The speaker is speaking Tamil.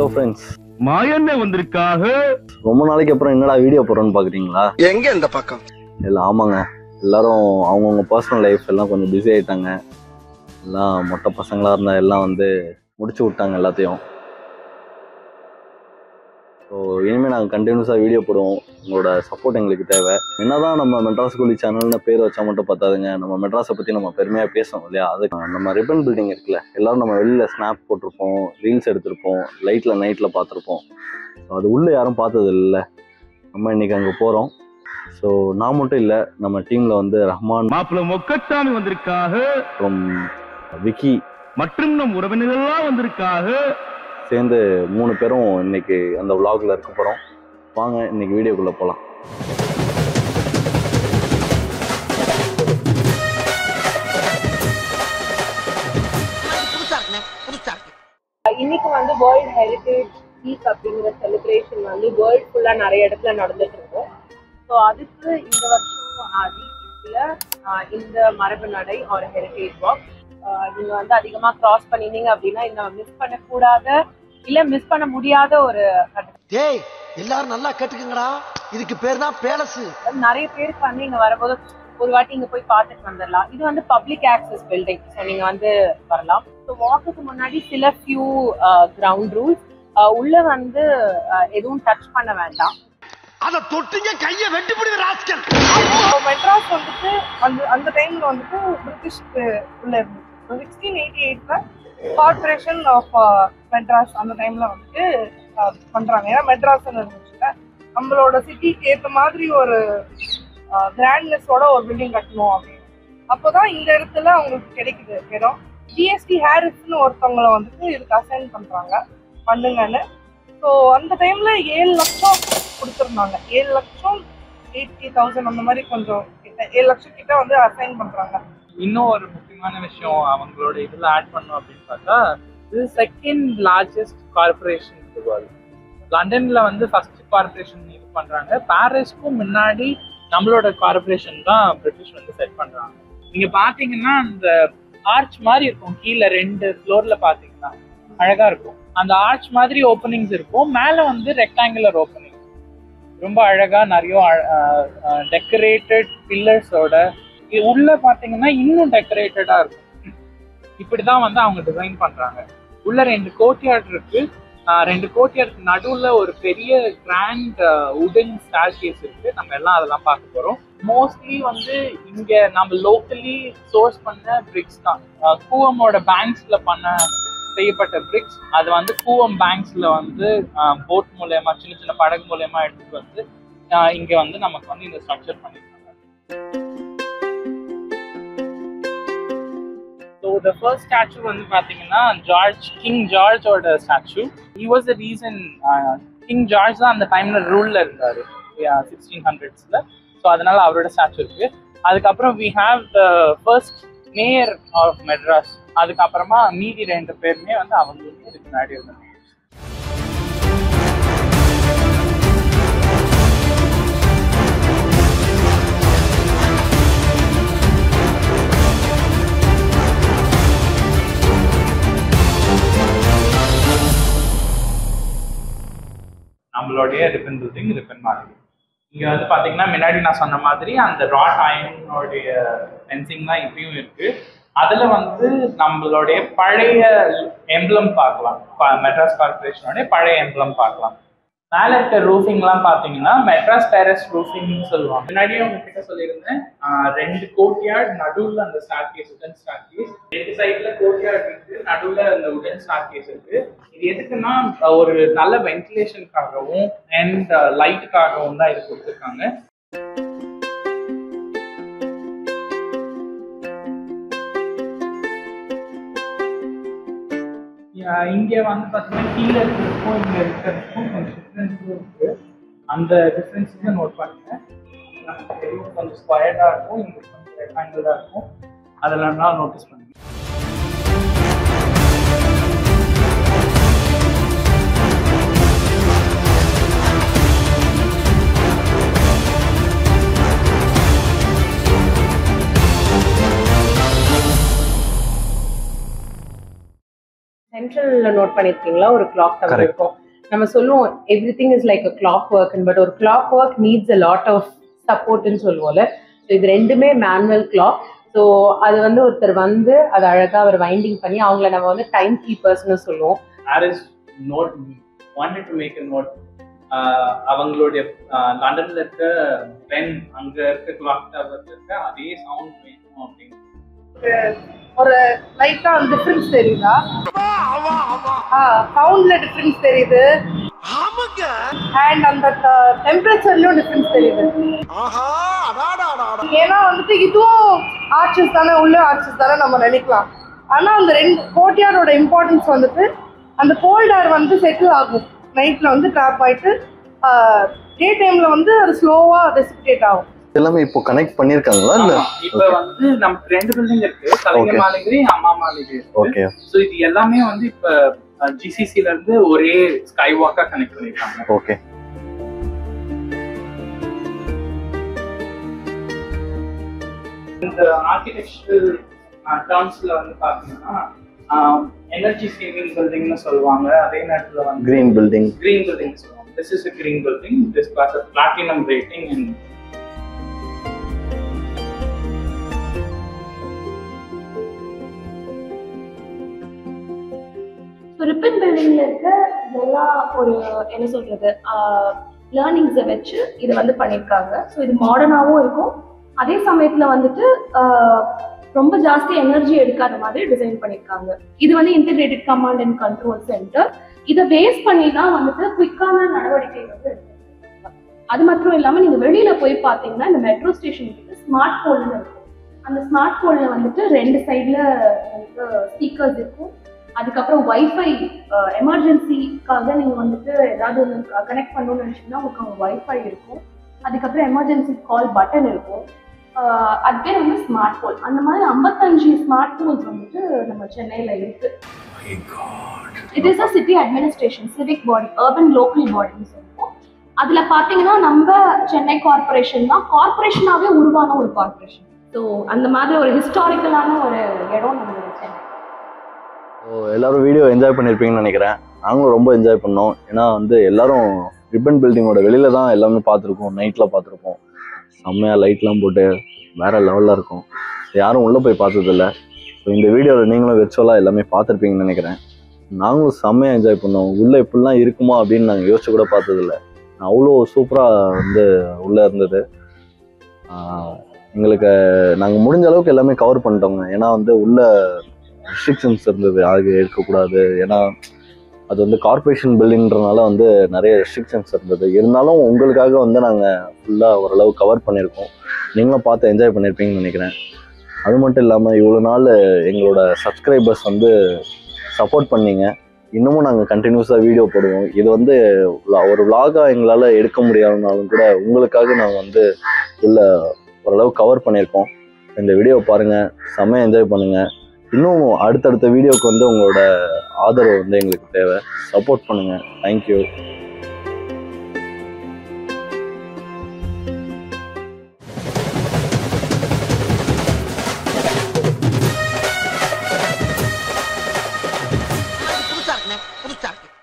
Hello friends, மாயண்ணே வந்திருக்காக. ரொம்ப நாளைக்கு அப்புறம் என்னடா வீடியோ போடுறோன்னு பாக்குறீங்களா? எங்க இந்த பக்கம் இல்லை, ஆமாங்க. எல்லாரும் அவங்கவுங்க பர்சனல் லைஃப் எல்லாம் கொஞ்சம் பிஸி ஆயிட்டாங்க. எல்லாம் மொட்டை பசங்களா இருந்தா எல்லாம் வந்து முடிச்சு விட்டாங்க எல்லாத்தையும். ஸோ இனிமேல் நாங்கள் கண்டினியூஸாக வீடியோ போடுவோம். உங்களோட சப்போர்ட் எங்களுக்கு தேவை. என்னதான் நம்ம மெட்ராஸ் கூலி சேனல்னு பேர் வச்சா மட்டும் பார்த்தாதுங்க. நம்ம மெட்ராஸை பற்றி நம்ம பெருமையாக பேசணும் இல்லையா? அதுக்கு நம்ம ரிப்பன் பில்டிங் இருக்குல்ல, எல்லாரும் நம்ம வெளியில் ஸ்னாப் போட்டிருப்போம், ரீல்ஸ் எடுத்திருப்போம், நைட்டில் பார்த்துருப்போம். ஸோ அது உள்ளே யாரும் பார்த்தது இல்லை. நம்ம இன்னைக்கு அங்கே போகிறோம். ஸோ நான் மட்டும் இல்லை, நம்ம டீமில் வந்து ரஹ்மான், மாப்பிள்ள மொக்கச்சாமி வந்திருக்காக, அப்புறம் விக்கி மற்றும் நம் உறவினர்கள்லாம் வந்திருக்காக. சேர்ந்து 3 பேரும் இன்னைக்கு அந்த vlogல இருக்க போகிறோம். வாங்க இன்னைக்கு வீடியோக்குள்ளே போகலாம். இன்னைக்கு வந்து வேர்ல்ட் ஹெரிட்டேஜ் வீக் அப்படிங்கிற செலிப்ரேஷன் வந்து வேர்ல்ட் ஃபுல்லா நிறைய இடத்துல நடந்துட்டு இருக்கும். ஸோ அதுக்கு இந்த வருஷம் இந்த மரபு நடை ஒரு ஹெரிட்டேஜ் வாக் நீங்க வந்து அதிகமா கிராஸ் பண்ணினீங்க அப்படின்னா இந்த மிஸ் பண்ணக்கூடாத இல்ல மிஸ் பண்ண முடியாத ஒரு டேய் எல்லாரும் நல்லா கேட்டுக்குங்கடா. இதுக்கு பேர் தான் பேலஸ். நிறைய பேருக்கு வந்து இங்க வரும்போது ஒரு வாட்டி இங்க போய் பார்த்துட்டு வந்துடலாம். இது வந்து பப்ளிக் ஆக்சஸ் பில்டிங். ஸோ நீங்க வந்து வரலாம். ஸோ வாக்குக்கு முன்னாடி சில ஃபியூ கிரவுண்ட் ரூல்ஸ். உள்ள வந்து எதுவும் டச் பண்ண வேண்டாம். அத தொட்டிங்க கையை வெட்டி பிடிங்க ராஸ்கல். மெட்ராஸ் வந்துட்டு அந்த டைம்ல வந்துட்டு பிரிட்டிஷ்க்கு உள்ள இருந்துச்சு. 1688ல கார்பரேஷன் ஆஃப் மெட்ராஸ் அந்த டைம்ல வந்துட்டு பண்றாங்க. ஏன்னா மெட்ராஸ் இருந்துச்சுல, நம்மளோட சிட்டிக்கு ஏற்ற மாதிரி ஒரு கிராண்ட்னஸோட ஒரு பில்டிங் கட்டணும் அப்படின்னு. அப்போதான் இந்த இடத்துல அவங்களுக்கு கிடைக்குது இடம். ஜிஎஸ்டி ஹாரிஸ்ன்னு ஒருத்தவங்களை வந்துட்டு இதுக்கு அசைன் பண்ணுங்கன்னு. ஸோ அந்த டைம்ல 7 லட்சம் கொடுத்துருந்தாங்க. 7,80,000 அந்த மாதிரி கொஞ்சம் கிட்ட 7 லட்சம் கிட்ட வந்து அசைன் பண்றாங்க. இன்னும் ஒரு முக்கியமான விஷயம் அவங்களோட இதுல ஆட் பண்ணோம் அப்படின்னு பார்த்தா, இது செகண்ட் லார்ஜஸ்ட் கார்பரேஷன் இந்த வேர்ல்டு. லண்டன்ல வந்து ஃபர்ஸ்ட் கார்பரேஷன் இது பண்றாங்க. பாரிஸ்க்கும் முன்னாடி நம்மளோட கார்பரேஷன் தான் பிரிட்டிஷ் வந்து செட் பண்றாங்க. நீங்க பாத்தீங்கன்னா அந்த ஆர்ச் மாதிரி இருக்கும், கீழே 2 ஃப்ளோர்ல பாத்தீங்கன்னா அழகா இருக்கும். அந்த ஆர்ச் மாதிரி ஓப்பனிங்ஸ் இருக்கும், மேல வந்து ரெக்டாங்குலர் ஓப்பனிங் ரொம்ப அழகா நிறைய டெக்கரேட்டட் பில்லர்ஸோட. உள்ள பாத்தீங்கன்னா இன்னும் டெக்கரேட்டடா இருக்கும். இப்படிதான் வந்து அவங்க டிசைன் பண்றாங்க. உள்ள 2 கோர்ட்யார்ட் இருக்கு. 2 கோர்ட்யார்டுக்கு நடுவுல ஒரு பெரிய கிராண்ட் உடன் ஸ்டேர்கேஸ் இருக்கு. நம்ம எல்லாம் அதெல்லாம் பார்க்க போறோம். மோஸ்ட்லி வந்து இங்க நம்ம லோக்கலி சோர்ஸ் பண்ண பிரிக்ஸ் தான். கூவமோட பேங்க்ஸ்ல செய்யப்பட்ட பிரிக்ஸ். அது வந்து கூவம் பேங்க்ஸ்ல வந்து போட் மூலயமா சின்ன சின்ன படகு மூலயமா எடுத்துட்டு வந்து இங்க வந்து நமக்கு வந்து இந்த ஸ்ட்ரக்சர் பண்ணிருக்காங்க. ஸோ த ஃபர்ஸ்ட் ஸ்டாச்சு வந்து பாத்தீங்கன்னா கிங் ஜார்ஜோட statue. He was the reason. King George தான் அந்த டைம்ல ரூல்ல இருந்தாரு 1600ஸ்ல. ஸோ அதனால அவரோட ஸ்டாச்சு இருக்கு. அதுக்கப்புறம் we have the first mayor of Madras. அதுக்கப்புறமா மீதி 2 பேருமே வந்து அவங்களுக்கு இதுக்கு முன்னாடி இருந்தாங்க. நம்மளுடைய ரிப்பன் பில்டிங், ரிப்பன் மார்க்கெட். இங்க வந்து பாத்தீங்கன்னா முன்னாடி நான் சொன்ன மாதிரி அந்த ராட் அயனுடைய ஃபென்சிங் தான் இப்பயும் இருக்கு. அதுல வந்து நம்மளுடைய பழைய எம்ப்ளம் பார்க்கலாம். மெட்ராஸ் கார்பரேஷனுடைய பழைய எம்ப்ளம் பார்க்கலாம். மேல இருக்க ரூஃபிங்லாம் பாத்தீங்கன்னா மெட்ராஸ் டெரஸ் ரூஃபிங்னு சொல்லுவாங்க. முன்னாடியே உங்ககிட்ட சொல்லியிருந்தேன், 2 கோர்ட்யார்ட், நடுவுல அந்த ஸ்டார்கேஸ், உடன் ஸ்டார்கேஸ். 2 சைட்ல கோர்ட்யார்ட் இருக்கு, நடுவுல அந்த உடன் ஸ்டார்கேஸ் இருக்கு. இது எதுக்குன்னா ஒரு நல்ல வென்டிலேஷனுக்காகவும் அண்ட் லைட்டுக்காகவும் தான் இது கொடுத்துருக்காங்க. இங்கே வந்து பார்த்தீங்கன்னா கீழே இருக்கிறதுக்கும் இங்கே இருக்கிறதுக்கும் கொஞ்சம் டிஃப்ரென்ஸும் இருக்கு. அந்த டிஃப்ரென்ஸையும் நோட் பண்ணுங்க. கொஞ்சம் ஸ்கொயர்டாக இருக்கும், இங்கே கொஞ்சம் ரெக்டாங்கிளாக இருக்கும். அதெல்லாம் நோட்டீஸ் பண்ணுங்க. சென்ட்ரல்ல நோட் பண்ணிருக்கீங்களா ஒரு கிளாக் டவர் Correct. இருக்கும். நம்ம சொல்லுவோம் everything is like a clockwork, but ஒரு clockwork needs a lot of சப்போர்ட்னு சொல்லுவோம்ல. ஸோ இது ரெண்டுமே மேனுவல் கிளாக். ஸோ அது வந்து ஒருத்தர் வந்து அதை அழகா அவர் வைண்டிங் பண்ணி அவங்கள நம்ம வந்து டைம் கீப்பர்ஸ்னு சொல்லுவோம். Paris note wanted to make a note. அவங்களுடைய லண்டன்ல இருக்க பென் அங்க இருக்க கிளாக் டவர்ல இருக்க அதே சவுண்ட் வேணும் அப்படின்னு ஒரு லைட்டா டிஃபரன்ஸ் தெரியுதா? சவுண்ட்ல டிஃபரன்ஸ் தெரியுது. அண்ட் அந்த டெம்பரேச்சர்லயும் டிஃபரன்ஸ் தெரியுது. ஏன்னா வந்துட்டு இதுவும் ஆர்ச்சஸ் தானே, உள்ள ஆர்ச்சஸ் தானே நம்ம நினைக்கலாம். ஆனா அந்த ரெண்டு கோர்ட்யார்டோட இம்பார்ட்டன்ஸ் வந்துட்டு அந்த கோல்ட் ஏர் வந்து செட்டில் ஆகும், நைட்ல வந்து ட்ராப் ஆயிட்டு டே டைம்ல வந்து அது ஸ்லோவா ரெசிபிடேட் ஆகும். எல்லாமே இப்போ கனெக்ட் பண்ணிருக்காங்களா இல்ல? இப்ப வந்து நமக்கு 2 பில்டிங் இருக்கு, கலைஞர் மாளிகை, அம்மா மாளிகை. ஓகே. சோ இது எல்லாமே வந்து இப்ப ஜிசிசில இருந்து ஒரே ஸ்கை வாக்கா கனெக்ட் பண்ணிருக்காங்க. ஓகே. இந்த ஆர்கிடெக்சரல் டர்ம்ஸ்ல வந்து பாத்தீங்கன்னா எனர்ஜி சேவிங் பில்டிங்னு சொல்லுவாங்க. அதே நேரத்துல வந்து கிரீன் பில்டிங் சொல்லுவாங்க. This is a green building. This got a platinum rating and Ripon பில்டிங்ல இருக்க எல்லா ஒரு என்ன சொல்றது லேர்னிங்ஸை வச்சு இது வந்து பண்ணியிருக்காங்க. ஸோ இது மாடர்னாகவும் இருக்கும், அதே சமயத்தில் வந்துட்டு ரொம்ப ஜாஸ்தி எனர்ஜி எடுக்காத மாதிரி டிசைன் பண்ணியிருக்காங்க. இது வந்து integrated command and control centre. இதை பேஸ் பண்ணி தான் வந்துட்டு குயிக்கான நடவடிக்கை வந்து எடுத்துருக்காங்க. அது மட்டும் இல்லாமல் நீங்கள் வெளியில் போய் பார்த்தீங்கன்னா இந்த மெட்ரோ ஸ்டேஷன் கிட்ட ஸ்மார்ட் போல்னு இருக்கும். அந்த ஸ்மார்ட் போல்ல வந்துட்டு 2 சைடில் வந்து ஸ்பீக்கர்ஸ் இருக்கும். அதுக்கப்புறம் வைஃபை எமர்ஜென்சிக்காக நீங்கள் வந்துட்டு ஏதாவது கனெக்ட் பண்ணணும்னு நினச்சிங்கன்னா உங்களுக்கு அங்கே வைஃபை இருக்கும். அதுக்கப்புறம் எமர்ஜென்சி கால் பட்டன் இருக்கும். அது பேர் வந்து ஸ்மார்ட் போல். அந்த மாதிரி 55 ஸ்மார்ட் போல்ஸ் வந்துட்டு நம்ம சென்னையில் இருக்கு. It is a city administration civic body, urban local பாடின்னு சொல்லுவோம். அதில் பார்த்தீங்கன்னா நம்ம சென்னை கார்பரேஷன் தான் கார்பரேஷனாகவே உருவான ஒரு கார்பரேஷன். ஸோ அந்த மாதிரி ஒரு ஹிஸ்டாரிக்கலான ஒரு இடம் நம்ம சென்னை. எல்லாரும் வீடியோ என்ஜாய் பண்ணியிருப்பீங்கன்னு நினைக்கிறேன். நாங்களும் ரொம்ப என்ஜாய் பண்ணோம். ஏன்னா வந்து எல்லாரும் ரிப்பன் பில்டிங்கோட வெளியில தான் எல்லாமே பார்த்துருக்கோம், நைட்டில் பார்த்துருப்போம். செம்மையாக லைட்லாம் போட்டு வேற லெவலில் இருக்கும். யாரும் உள்ளே போய் பார்த்ததில்ல. ஸோ இந்த வீடியோவில் நீங்களும் விர்ச்சுவலாக எல்லாமே பார்த்துருப்பீங்கன்னு நினைக்கிறேன். நாங்களும் செம்மையாக என்ஜாய் பண்ணோம். உள்ளே இப்படிலாம் இருக்குமா அப்படின்னு நாங்கள் யோசிச்சு கூட பார்த்ததில்ல. அவ்வளோ சூப்பராக வந்து உள்ளே இருந்தது. எங்களுக்கு நாங்கள் முடிஞ்ச அளவுக்கு எல்லாமே கவர் பண்ணிட்டோங்க. ஏன்னா வந்து உள்ள ரெஸ்ட்ரிக்ஷன்ஸ் இருந்தது, அது இருக்கக்கூடாது. ஏன்னா அது வந்து கார்பரேஷன் பில்டிங்ன்றனால வந்து நிறைய ரெஸ்ட்ரிக்ஷன்ஸ் இருந்தது. இருந்தாலும் உங்களுக்காக வந்து நாங்கள் ஃபுல்லாக ஓரளவு கவர் பண்ணியிருக்கோம். நீங்களும் பார்த்து என்ஜாய் பண்ணியிருப்பீங்கன்னு நினைக்கிறேன். அது மட்டும் இல்லாமல் இவ்வளோ நாள் எங்களோட சப்ஸ்கிரைபர்ஸ் வந்து சப்போர்ட் பண்ணீங்க. இன்னமும் நாங்கள் கண்டினியூஸாக வீடியோ போடுவோம். இது வந்து ஒரு விலாகாக எங்களால் எடுக்க முடியாதுனாலும் கூட உங்களுக்காக நாங்கள் வந்து உள்ள ஓரளவு கவர் பண்ணியிருக்கோம். இந்த வீடியோ பாருங்கள், செம்மையாக என்ஜாய் பண்ணுங்கள். இன்னும் அடுத்தடுத்த வீடியோவுக்கு வந்து உங்களோட ஆதரவு வந்து எங்களுக்கு தேவை. சப்போர்ட் பண்ணுங்கள். தேங்க்யூ. புதுசா இருக்கு.